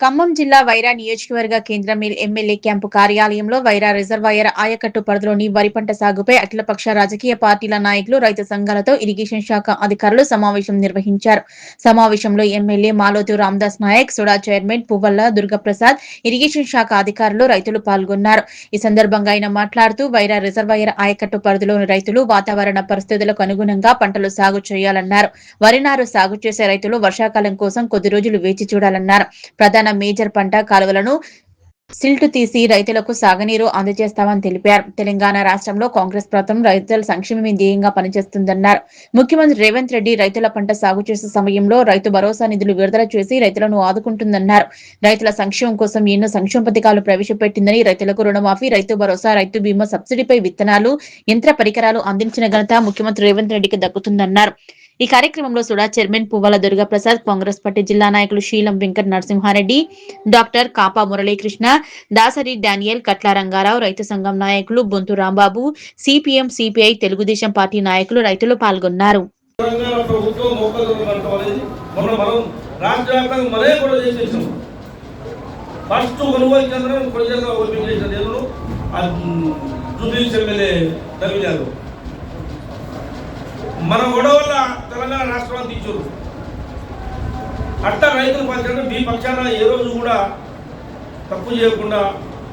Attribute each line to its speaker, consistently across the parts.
Speaker 1: ఖమ్మం జిల్లా వైరా నియోజకవర్గ కేంద్రం ఎమ్మెల్యే క్యాంపు కార్యాలయంలో వైరా రిజర్వాయర్ ఆయకట్టు పరిధిలోని వరి పంట సాగుపై అఖిలపక్ష రాజకీయ పార్టీల నాయకులు, రైతు సంఘాలతో ఇరిగేషన్ శాఖ అధికారులు సమావేశం నిర్వహించారు. సమావేశంలో MLA Malothu Ramadas Naik, SUDA chairman Puvvalla Durgaprasad, irrigation శాఖ అధికారులు, రైతులు పాల్గొన్నారు. ఈ సందర్భంగా ఆయన మాట్లాడుతూ వైరా రిజర్వాయర్ ఆయకట్టు పరిధిలోని రైతులు వాతావరణ పరిస్థితులకు అనుగుణంగా పంటలు సాగు చేయాలన్నారు. వరి నారు సాగు చేసే రైతులు వర్షాకాలం కోసం కొద్ది రోజులు వేచి చూడాలన్నారు. ప్రధాన మేజర్ పంట కాలువలను సిల్టు తీసి రైతులకు సాగునీరు అందజేస్తామని తెలిపారు. తెలంగాణ రాష్ట్రంలో కాంగ్రెస్ ప్రభుత్వం రైతుల సంక్షేమమే ధ్యేయంగా పనిచేస్తుందన్నారు. ముఖ్యమంత్రి రేవంత్ రెడ్డి రైతుల పంట సాగు చేసే సమయంలో రైతు భరోసా నిధులు విడుదల చేసి రైతులను ఆదుకుంటుందన్నారు. రైతుల సంక్షేమం కోసం ఎన్నో సంక్షేమ పథకాలు ప్రవేశపెట్టిందని, రైతులకు రుణమాఫీ, రైతు భరోసా, రైతు బీమా, సబ్సిడీపై విత్తనాలు, యంత్ర పరికరాలు అందించిన ఘనత ముఖ్యమంత్రి రేవంత్ రెడ్డికి దక్కుతుందన్నారు. ఈ కార్యక్రమంలో సుడా చైర్మన్ పువ్వల దుర్గప్రసాద్, కాంగ్రెస్ పార్టీ జిల్లా నాయకులు శీలం వెంకట నరసింహారెడ్డి, డాక్టర్ కాపా మురళీకృష్ణ, దాసరి డానియల్, కట్ల రంగారావు, రైతు సంఘం నాయకులు Bonthu Rambabu, CPM, CPI, Telugu Desam party నాయకులు, రైతులు పాల్గొన్నారు.
Speaker 2: మన గొడవ వల్ల తెలంగాణ రాష్ట్రాన్ని తీర్చారు. అట్లా రైతుల పక్షాన మీ పక్షాన ఏ రోజు కూడా తప్పు చేయకుండా,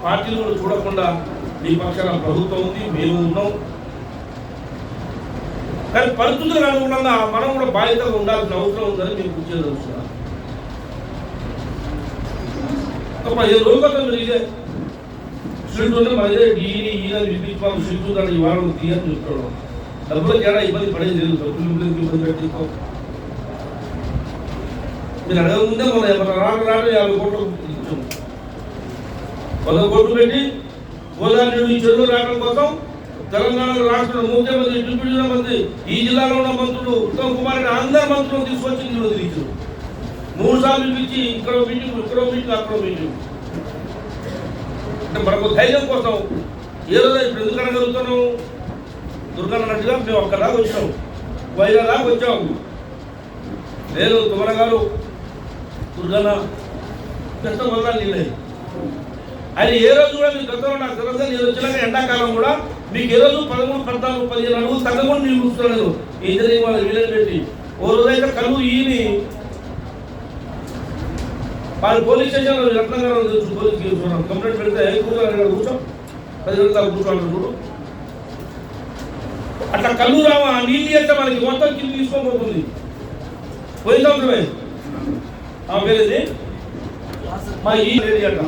Speaker 2: పార్టీలు కూడా చూడకుండా మీ పక్షాన ప్రభుత్వం ఉంది, మేము ఉన్నాం. కానీ పరిస్థితులకు అనుగుణంగా మనం కూడా బాధ్యతగా ఉండాల్సిన అవసరం ఉందని మేము గుర్తు చేయదలుచుకున్నాం. 15 రోజుల క్రితం మీరు ఇదే స్ట్రీట్ ఉంటే మన ఇదే ఈయన వినిపించుకోవాలి, స్ట్రీట్ ఉందని ఈ వారం తీయని చూసుకోవడం డబ్బులు తేడా ఇబ్బంది పడేది లేదు. డబ్బులు ఇబ్బంది పెట్టుకో మీరు అడగముందే మన రాను 50 కోట్లు ఇచ్చాం. 100 కోట్లు పెట్టి గోదావరి ఈ చెరువు రావడం కోసం తెలంగాణ రాష్ట్ర ముఖ్యమంత్రి, డిప్యూటీ మంత్రి, ఈ జిల్లాలో ఉన్న మంత్రులు, ఉత్తమ్ కుమార్ రెడ్డి అందరు మంత్రులు తీసుకొచ్చి నిరోధించారు. 3 సార్లు ఇచ్చి ఇక్కడ మీటింగ్, ఇక్కడో మీటింగ్, అక్కడో మీటింగ్. అంటే మనకు ధైర్యం కోసం ఏ రోజు ఇప్పుడు ఎందుకు అడగలుగుతున్నాం? దుర్గన్నట్టుగా మేము ఒక్కదాకా వచ్చాం, వైరా దాకా వచ్చాము. నేను తుమ్మల గారు దుర్గన్న కష్టం వల్ల నిలే ఆయన ఏ రోజు కూడా మీకు గతంలో నాకు తెలియదు. నేను వచ్చినాక ఎండాకాలం కూడా మీకు ఏ రోజు 13, 14, 15 అడుగులు తగ్గకుండా నీళ్ళు చూస్తున్నాను. ఇంజనీరింగ్ వాళ్ళు వీళ్ళని పెట్టి ఓ రోజైతే కలువు ఈని వాళ్ళు పోలీస్ స్టేషన్లో రత్నంగా పోలీస్ కంప్లైంట్ పెడితే కూర్చో 10 గంటల కూర్చోాలనుకో అట్లా కళ్ళు రావా నీళ్ళు చేస్తే మనకి మొత్తం కింద తీసుకోబోతుంది. పోయిన సంవత్సరమే పేరేది మా ఈ అంట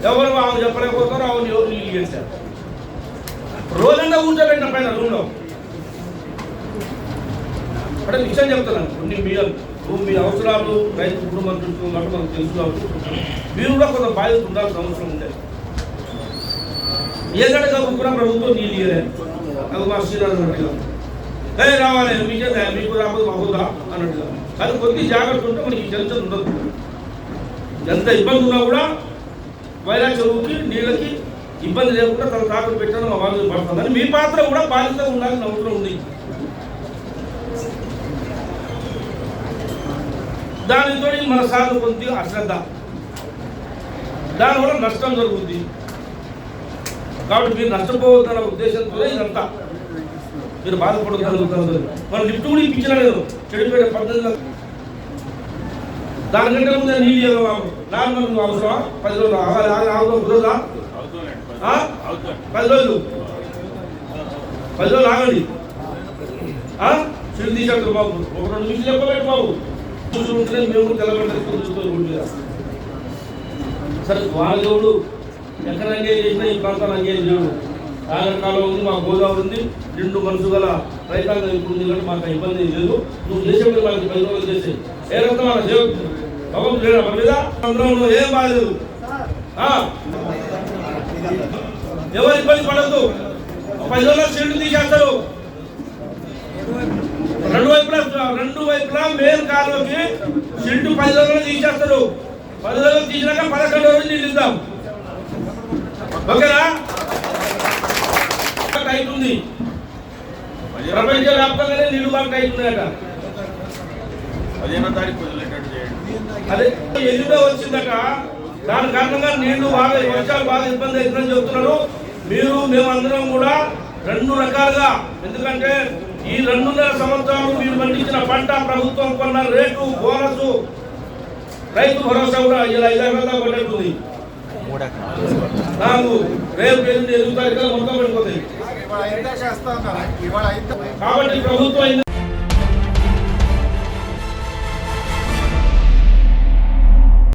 Speaker 2: ఎవరు ఆమె చెప్పలేకపోతారో ఆమె ఎవరు నీళ్ళు చేశారు. రోజంతా కూర్చోబెట్టిన పైన రూమ్లో అంటే విషయం చెప్తున్నాను. కొన్ని మీ అవసరాలు రైతు కుటుంబం చూసుకున్నట్టు మనకు తెలుసుకోవచ్చు. మీరు కూడా కొంత బాధ్యత ఉండాల్సిన అవసరం ఉండేది. ఏ గంట కూడా ప్రభుత్వం నీళ్ళు ఇయ్యలేదు. అది మా శ్రీరాజు అన్నట్టుగా రావాలి మీకే మీకు రాబోదు మాకుదా అన్నట్టుగా. కానీ కొద్ది జాగ్రత్త ఉంటే మనకి టెన్షన్ ఉండదు. ఎంత ఇబ్బంది ఉన్నా కూడా వైరా చెరువుకి నీళ్ళకి ఇబ్బంది లేకుండా తన తాకట్టు పెట్టడం మా బాధ్యత పడుతుందని మీ పాత్ర కూడా బాధ్యత ఉండాల్సిన అవసరం ఉంది. దానితో మన సాగు కొద్దిగా అశ్రద్ధ, దానివల్ల నష్టం జరుగుతుంది. కాబట్టి మీరు నష్టపోవద్దన్న ఉద్దేశంతో ఇదంతా మీరు బాధపడగలుగుతారు. మనం లిఫ్ట్ కూడా ఇప్పించిన లేదు చెడిపోయిన పద్ధతిలో. దానికంటే ముందే నీళ్ళు నార్మల్ అవసరమా? 10 రోజులు కుదరదా? 10 రోజులు ఆగండి. చెడు తీసేస్తారు బాబు. ఒక 2 నిమిషాలు చెప్పలేదు బాబు. చూసుకుంటేనే మేము తెల్లబెట్ట సరే వాళ్ళు ఎక్కడ ఎంగేజ్ చేసినా ఈ ప్రాంతాన్ని ఎంగేజ్ చేయడు. కాలం ఉంది, మా గోదావరి ఉంది, 2 మనసు గల రైతాంగం ఇప్పుడు ఉంది. కానీ మాకు ఇబ్బంది లేదు. నువ్వు చేసేప్పుడు మనకి 10 రోజులు చేసే ఏ రకం మన భగవం లేదా మన మీద అందరం ఏం బాధలేదు. ఎవరు ఇబ్బంది పడద్దు. 10 రోజుల చెడు తీసేస్తారు. రెండు వైపులా మెయిన్ కాలువకి చెట్టు 10 రోజులు తీసేస్తారు. 10 రోజులు తీసినాక 11 రోజులు నీళ్ళు ఇద్దాం. ఓకేనా? టైట్ ఉంది. ప్రపంచ వ్యాప్తంగానే నీళ్లు బాగా టైట్ ఉన్నాయట.
Speaker 3: 15వ తారీఖు వదిలేటట్టు చేయండి.
Speaker 2: అదే ఎల్లుండే వచ్చిందట, దాని కారణంగా నీళ్లు బాగా వర్షాలు బాగా ఇబ్బంది అవుతుందని చెప్తున్నారు. మేమందరం కూడా 2 రకాలుగా, ఎందుకంటే ఈ 2.5 సంవత్సరాలు మీరు పండించిన పంట, ప్రభుత్వం కొన్న రేటు, బోనస్, రైతు భరోసా కూడా ఇలా 5 రకాలుగా పడ్డట్టుంది. నాకు రేపు 8 తారీఖులో మొత్తం పడిపోతాయి. కాబట్టి ప్రభుత్వం